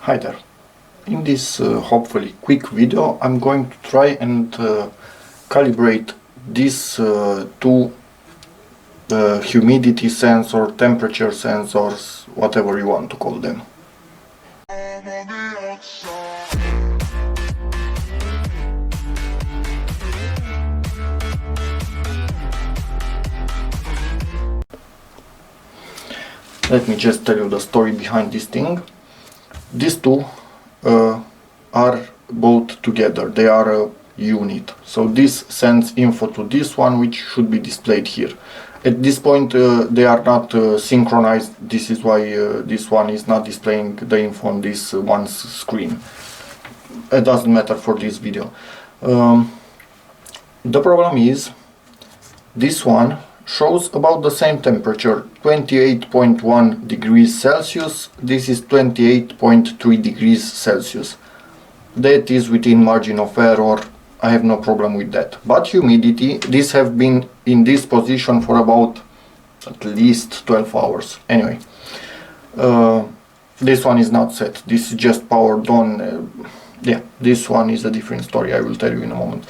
Hi there. In this hopefully quick video I'm going to try and calibrate these two humidity sensor, temperature sensors, whatever you want to call them. Let me just tell you the story behind this thing. These two are both together, they are a unit. So this sends info to this one, which should be displayed here. At this point they are not synchronized, this is why this one is not displaying the info on this one's screen. It doesn't matter for this video. The problem is, this one shows about the same temperature, 28.1 degrees Celsius, this is 28.3 degrees Celsius. That is within margin of error, I have no problem with that. But humidity, these have been in this position for about at least 12 hours. Anyway, this one is not set, this is just powered on. Yeah, this one is a different story, I will tell you in a moment.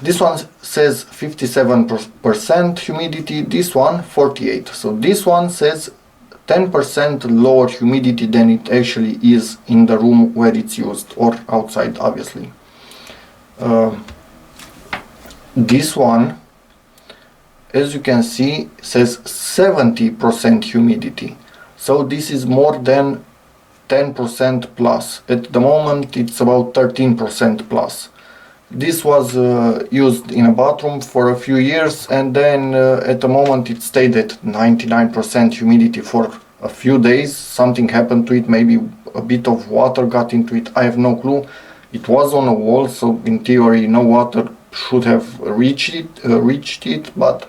This one says 57% humidity, this one 48%. So this one says 10% lower humidity than it actually is in the room where it's used, or outside obviously. This one, as you can see, says 70% humidity. So this is more than 10% plus. At the moment it's about 13% plus. This was used in a bathroom for a few years, and then at the moment it stayed at 99% humidity for a few days. Something happened to it, maybe a bit of water got into it, I have no clue. It was on a wall, so in theory no water should have reached it, but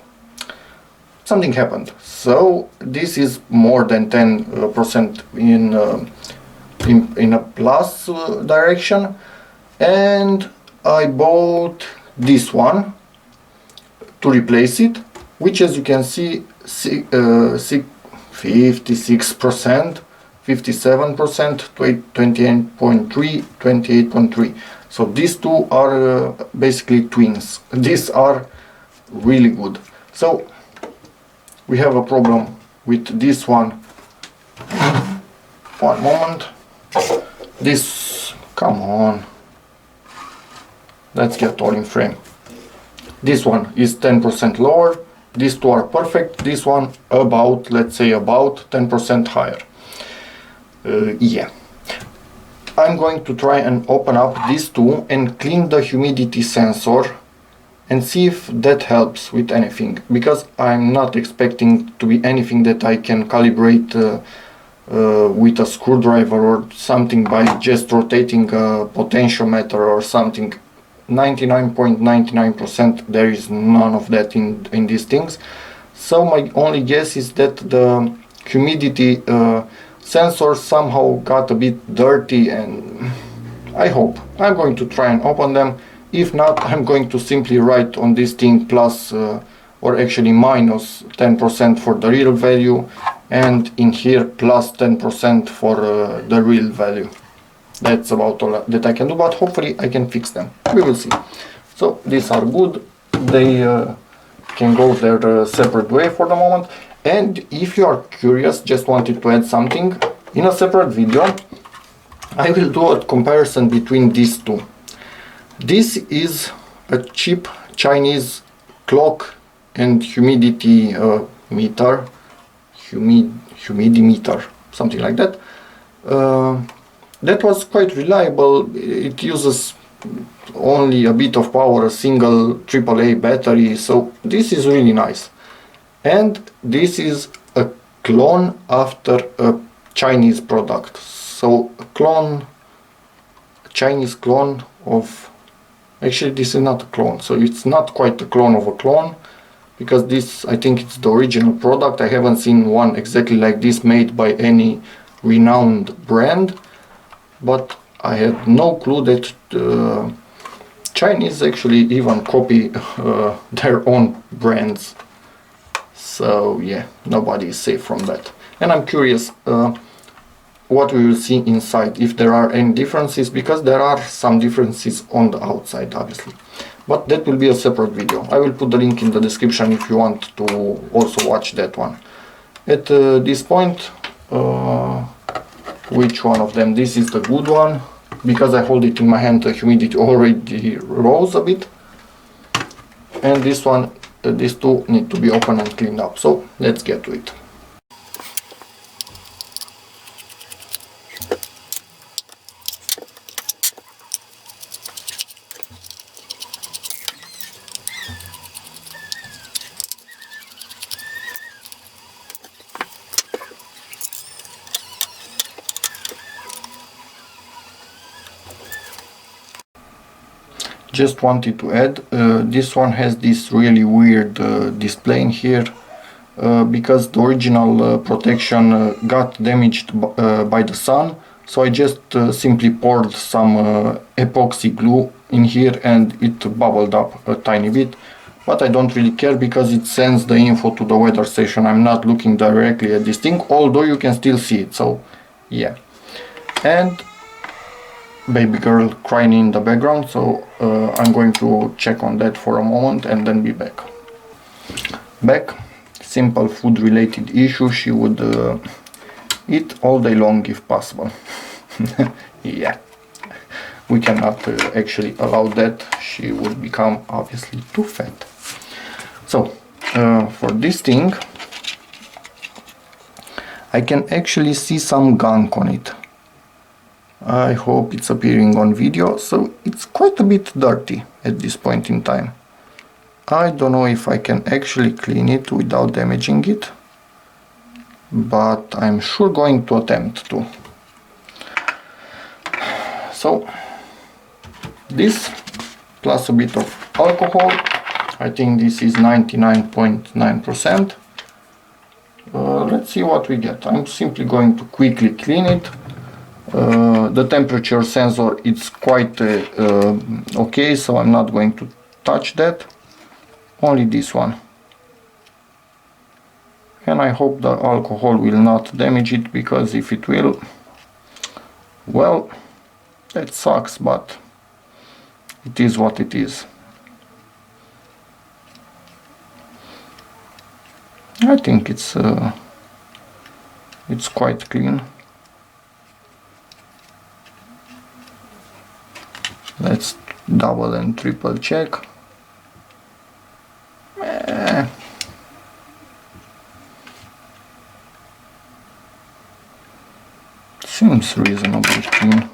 something happened. So this is more than 10% in a plus direction. And I bought this one to replace it, which, as you can see, 56%, 57%, 28.3, 28.3. So these two are basically twins. These are really good. So we have a problem with this one. One moment. This, come on. Let's get all in frame. This one is 10% lower, these two are perfect, this one about, let's say about 10% higher. Yeah. I'm going to try and open up these two and clean the humidity sensor and see if that helps with anything, because I'm not expecting to be anything that I can calibrate with a screwdriver or something by just rotating a potentiometer or something. 99.99% there is none of that in these things. So my only guess is that the humidity sensor somehow got a bit dirty, and I hope. I'm going to try and open them. If not, I'm going to simply write on this thing plus or actually minus 10% for the real value, and in here plus 10% for the real value. That's about all that I can do, but hopefully I can fix them. We will see. So these are good. They can go their separate way for the moment. And if you are curious, just wanted to add something. In a separate video, I will do a comparison between these two. This is a cheap Chinese clock and humidity meter, humidimeter, something like that. That was quite reliable. It uses only a bit of power, a single AAA battery, so this is really nice. And this is a clone after a Chinese product. So a clone, a Chinese clone of, actually this is not a clone, so it's not quite a clone of a clone, because this, I think it's the original product. I haven't seen one exactly like this made by any renowned brand. But I had no clue that Chinese actually even copy their own brands. So yeah, nobody is safe from that. And I'm curious, what we will see inside, if there are any differences, because there are some differences on the outside obviously, but that will be a separate video. I will put the link in the description if you want to also watch that one. At this point, which one of them? This is the good one. Because I hold it in my hand, the humidity already rose a bit, and this one, these two need to be opened and cleaned up, so let's get to it. Just wanted to add, this one has this really weird display in here, because the original protection got damaged by the sun, so I just simply poured some epoxy glue in here and it bubbled up a tiny bit, but I don't really care because it sends the info to the weather station. I'm not looking directly at this thing, although you can still see it, so yeah. And baby girl crying in the background, so I'm going to check on that for a moment and then be back. Simple food related issue. She would eat all day long if possible. Yeah, we cannot actually allow that. She would become obviously too fat. So for this thing I can actually see some gunk on it. I hope it's appearing on video. So it's quite a bit dirty at this point in time. I don't know if I can actually clean it without damaging it, but I'm sure going to attempt to. So this plus a bit of alcohol, I think this is 99.9%. Let's see what we get. I'm simply going to quickly clean it. The temperature sensor is quite okay, so I'm not going to touch that, only this one. And I hope the alcohol will not damage it, because if it will, well, that sucks, but it is what it is. I think it's quite clean. Let's double and triple check. Seems reasonably clean.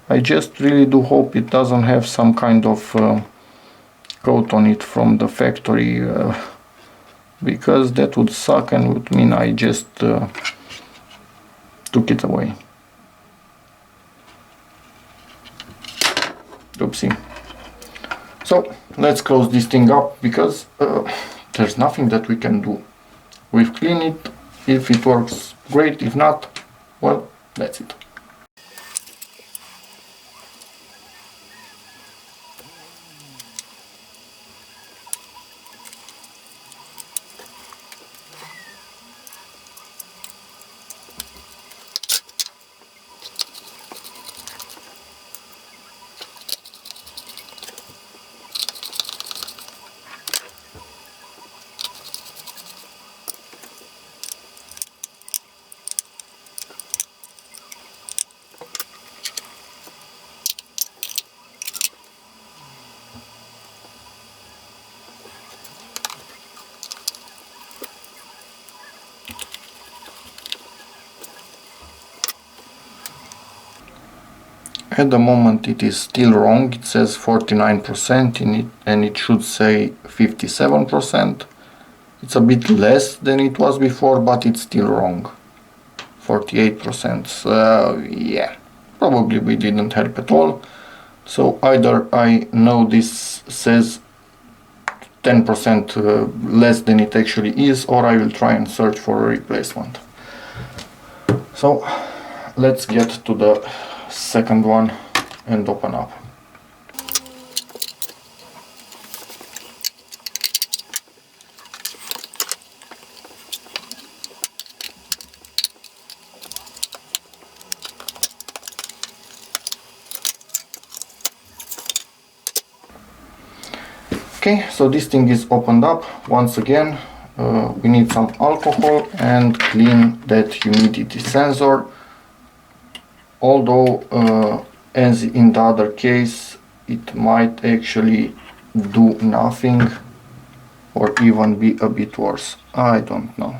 I just really do hope it doesn't have some kind of coat on it from the factory, because that would suck and would mean I just took it away. Oopsie. So let's close this thing up, because there's nothing that we can do. We've cleaned it. If it works, great. If not, well, that's it. At the moment it is still wrong. It says 49% in it, and it should say 57%. It's a bit less than it was before, but it's still wrong. 48%. Yeah, probably we didn't help at all. So either I know this says 10% less than it actually is, or I will try and search for a replacement. So let's get to the second one and open up. Okay, so this thing is opened up. Once again, we need some alcohol and clean that humidity sensor. Although, as in the other case, it might actually do nothing or even be a bit worse. I don't know.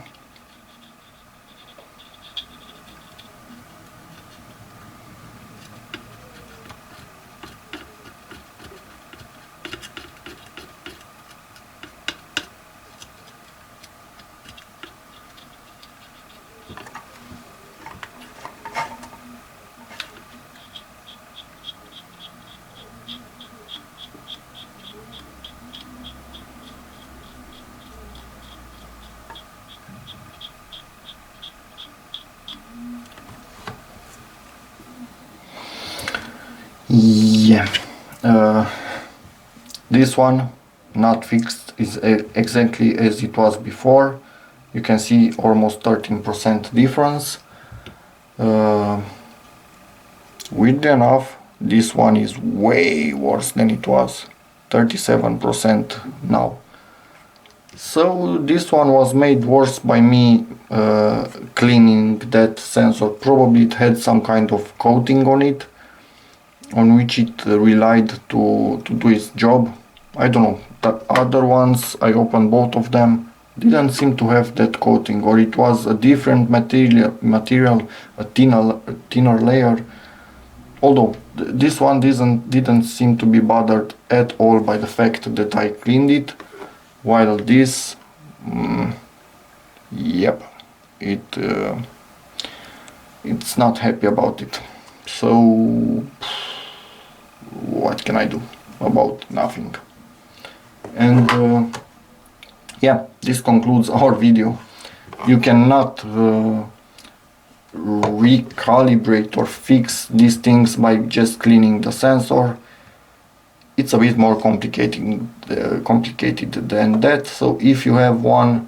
Yeah, this one not fixed is exactly as it was before. You can see almost 13% difference. Weirdly enough, this one is way worse than it was, 37% now. So this one was made worse by me cleaning that sensor. Probably it had some kind of coating on it, on which it relied to do its job. I don't know. The other ones, I opened both of them, didn't seem to have that coating, or it was a different material, a thinner layer. Although this one didn't seem to be bothered at all by the fact that I cleaned it, while this, yep, it's not happy about it. So what can I do about nothing? And yeah, this concludes our video. You cannot recalibrate or fix these things by just cleaning the sensor. It's a bit more complicated than that. So if you have one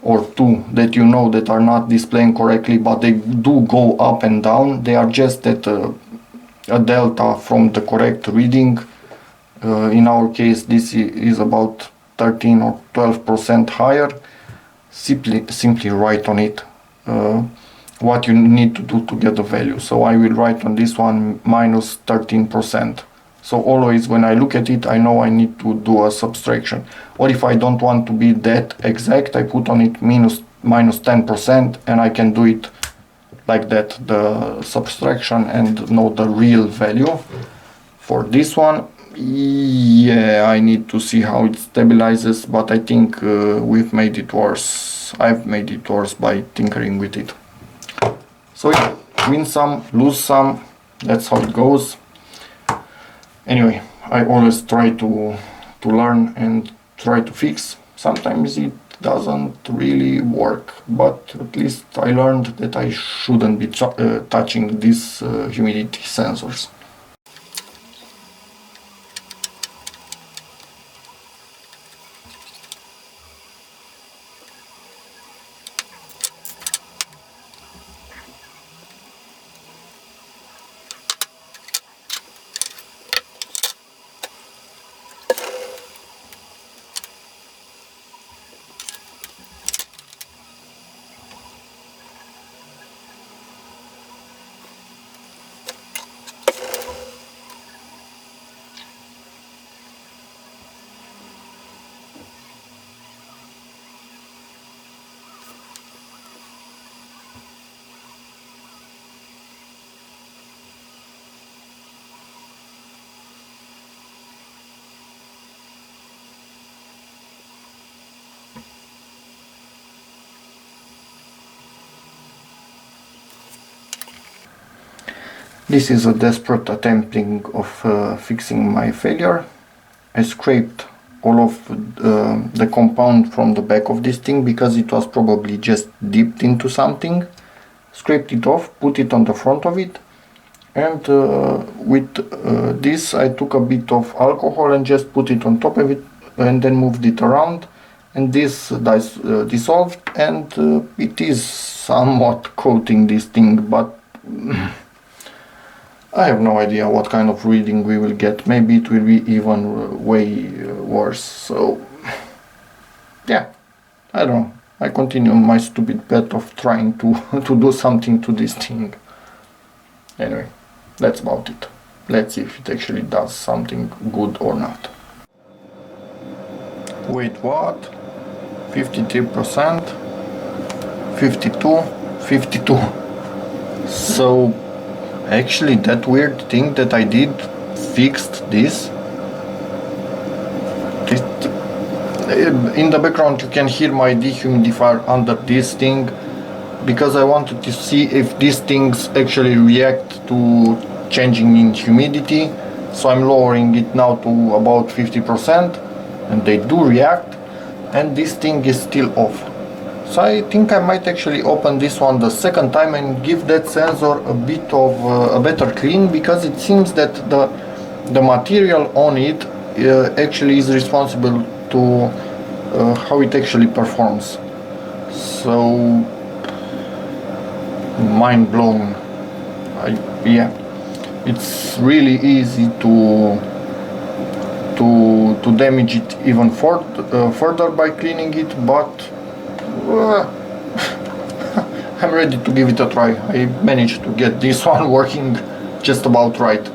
or two that you know that are not displaying correctly, but they do go up and down, they are just at a delta from the correct reading. In our case, this is about 13 or 12% higher. Simply write on it what you need to do to get the value. So I will write on this one minus 13%. So always when I look at it, I know I need to do a subtraction. Or if I don't want to be that exact, I put on it minus 10%, and I can do it like that, the subtraction, and know the real value. For this one, yeah, I need to see how it stabilizes, but I think we've made it worse. I've made it worse by tinkering with it. So yeah, win some, lose some, that's how it goes. Anyway, I always try to learn and try to fix. Sometimes it doesn't really work, but at least I learned that I shouldn't be touching these humidity sensors. This is a desperate attempting of fixing my failure. I scraped all of the compound from the back of this thing because it was probably just dipped into something. Scraped it off, put it on the front of it, and with this I took a bit of alcohol and just put it on top of it, and then moved it around, and this dissolved, and it is somewhat coating this thing, but I have no idea what kind of reading we will get. Maybe it will be even way worse. So yeah, I don't know. I continue my stupid bet of trying to to do something to this thing. Anyway, that's about it. Let's see if it actually does something good or not. Wait, what? 53%, 52, 52. So actually that weird thing that I did fixed this. In the background you can hear my dehumidifier under this thing, because I wanted to see if these things actually react to changing in humidity. So I'm lowering it now to about 50%, and they do react, and this thing is still off. So I think I might actually open this one the second time and give that sensor a bit of a better clean, because it seems that the material on it actually is responsible to how it actually performs. So mind blown. Yeah, it's really easy to damage it even further by cleaning it, but I'm ready to give it a try. I managed to get this one working just about right,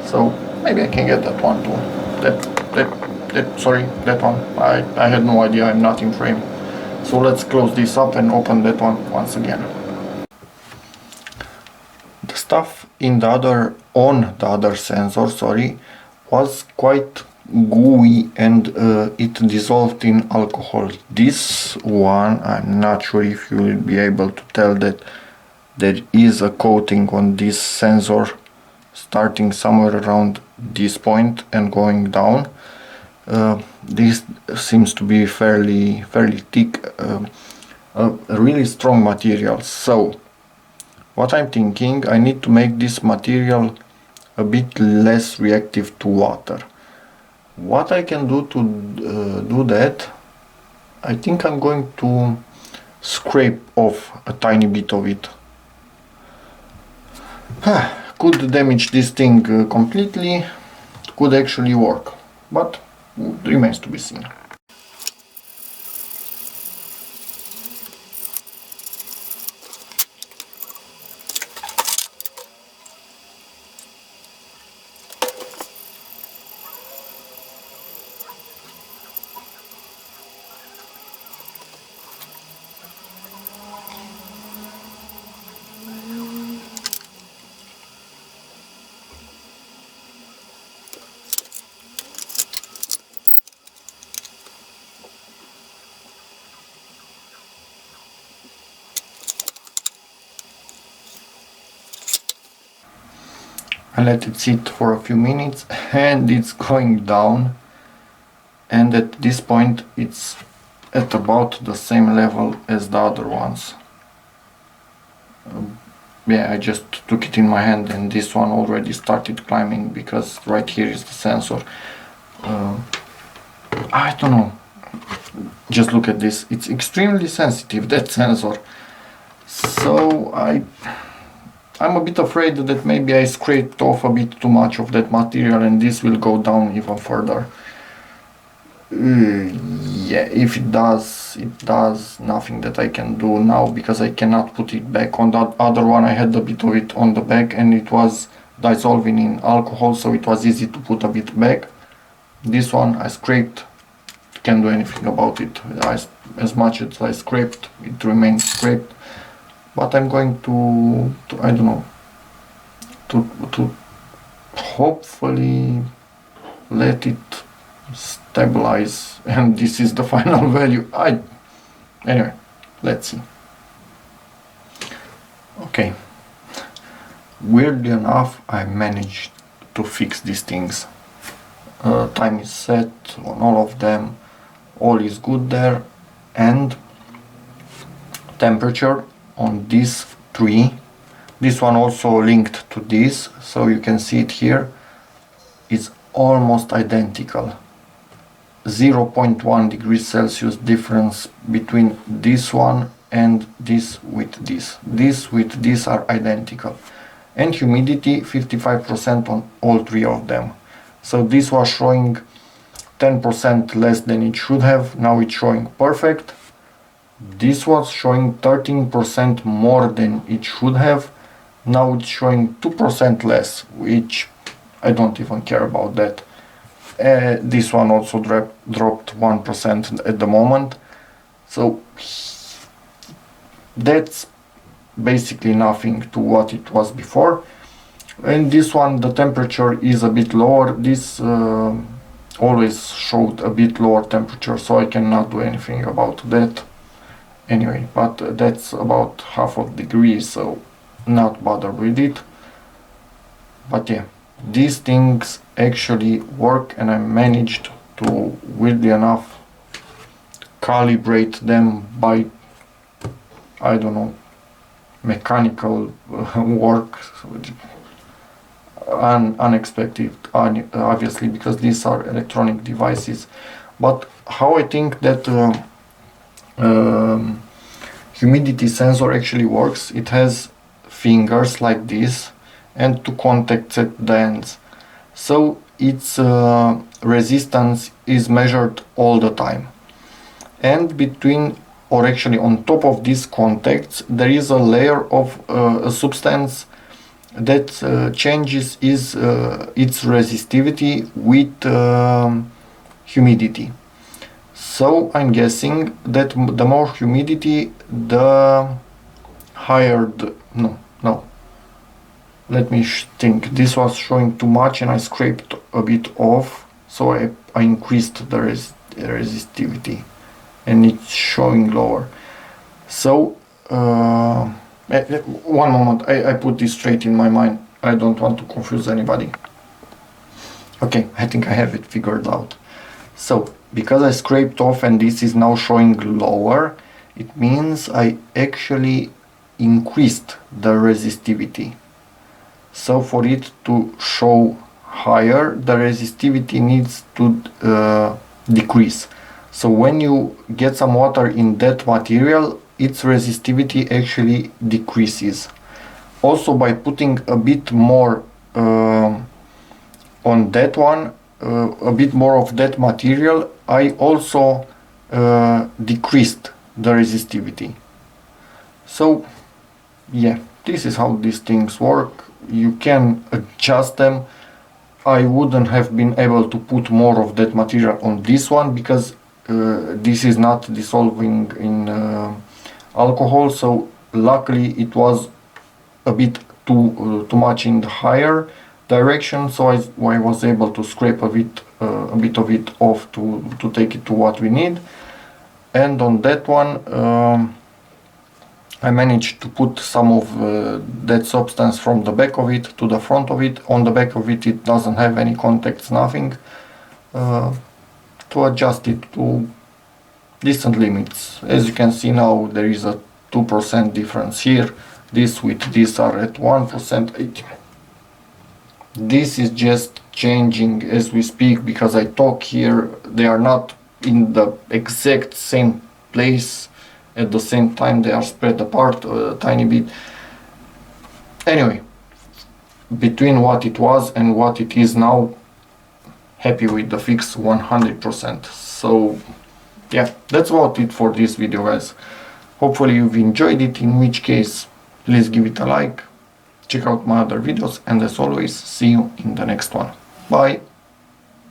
so maybe I can get that one too. Sorry, that one. I had no idea I'm not in frame. So let's close this up and open that one once again. The stuff on the other sensor, sorry, was quite gooey, and it dissolved in alcohol. This one, I'm not sure if you will be able to tell that there is a coating on this sensor starting somewhere around this point and going down. This seems to be fairly thick, a really strong material. So what I'm thinking, I need to make this material a bit less reactive to water. What I can do to do that, I think I'm going to scrape off a tiny bit of it. Could damage this thing completely, could actually work, but remains to be seen. I let it sit for a few minutes, and it's going down, and at this point it's at about the same level as the other ones. Yeah, I just took it in my hand and this one already started climbing, because right here is the sensor. I don't know, just look at this, it's extremely sensitive, that sensor. So I'm a bit afraid that maybe I scraped off a bit too much of that material and this will go down even further. Yeah, if it does nothing that I can do now, because I cannot put it back. On that other one I had a bit of it on the back and it was dissolving in alcohol, so it was easy to put a bit back. This one I scraped, can't do anything about it. As much as I scraped, it remains scraped. But I'm going to I don't know, to hopefully let it stabilize, and this is the final value. Anyway, let's see. Okay, weirdly enough I managed to fix these things. Time is set on all of them, all is good there, and temperature on these three, this one also linked to this, so you can see it here, is almost identical. 0.1 degrees Celsius difference between this one and this with this. This with this are identical. And humidity 55% on all three of them. So this was showing 10% less than it should have. Now it's showing perfect. This was showing 13% more than it should have. Now it's showing 2% less, which I don't even care about that. This one also dropped 1% at the moment. So that's basically nothing to what it was before. And this one, the temperature is a bit lower. This always showed a bit lower temperature, so I cannot do anything about that anyway. But that's about half of degree, so not bother with it. But yeah, these things actually work, and I managed to, weirdly enough, calibrate them by, I don't know, mechanical work. Unexpected, obviously, because these are electronic devices. But how I think that humidity sensor actually works, it has fingers like this and two contacts at the ends. So its resistance is measured all the time. And between, or actually on top of these contacts, there is a layer of a substance that changes its resistivity with humidity. So I'm guessing that the more humidity, the higher the, no, let me think. This was showing too much and I scraped a bit off, so I increased the resistivity and it's showing lower. So one moment, I put this straight in my mind. I don't want to confuse anybody. Okay, I think I have it figured out. So, because I scraped off and this is now showing lower, it means I actually increased the resistivity. So for it to show higher, the resistivity needs to decrease. So when you get some water in that material, its resistivity actually decreases. Also, by putting a bit more on that one, a bit more of that material, I also decreased the resistivity. So yeah, this is how these things work. You can adjust them. I wouldn't have been able to put more of that material on this one because this is not dissolving in alcohol, so luckily it was a bit too much in the higher direction, so I was able to scrape a bit of it off to take it to what we need. And on that one I managed to put some of that substance from the back of it to the front of it. On the back of it, it doesn't have any contacts, nothing, to adjust it to decent limits. As you can see now, there is a 2% difference here. This with this are at 1%. This is just changing as we speak because I talk here. They are not in the exact same place at the same time. They are spread apart a tiny bit. Anyway, between what it was and what it is now, happy with the fix 100%. So yeah, that's about it for this video, guys. Hopefully you've enjoyed it, in which case please give it a like, check out my other videos, and as always, see you in the next one. Bye!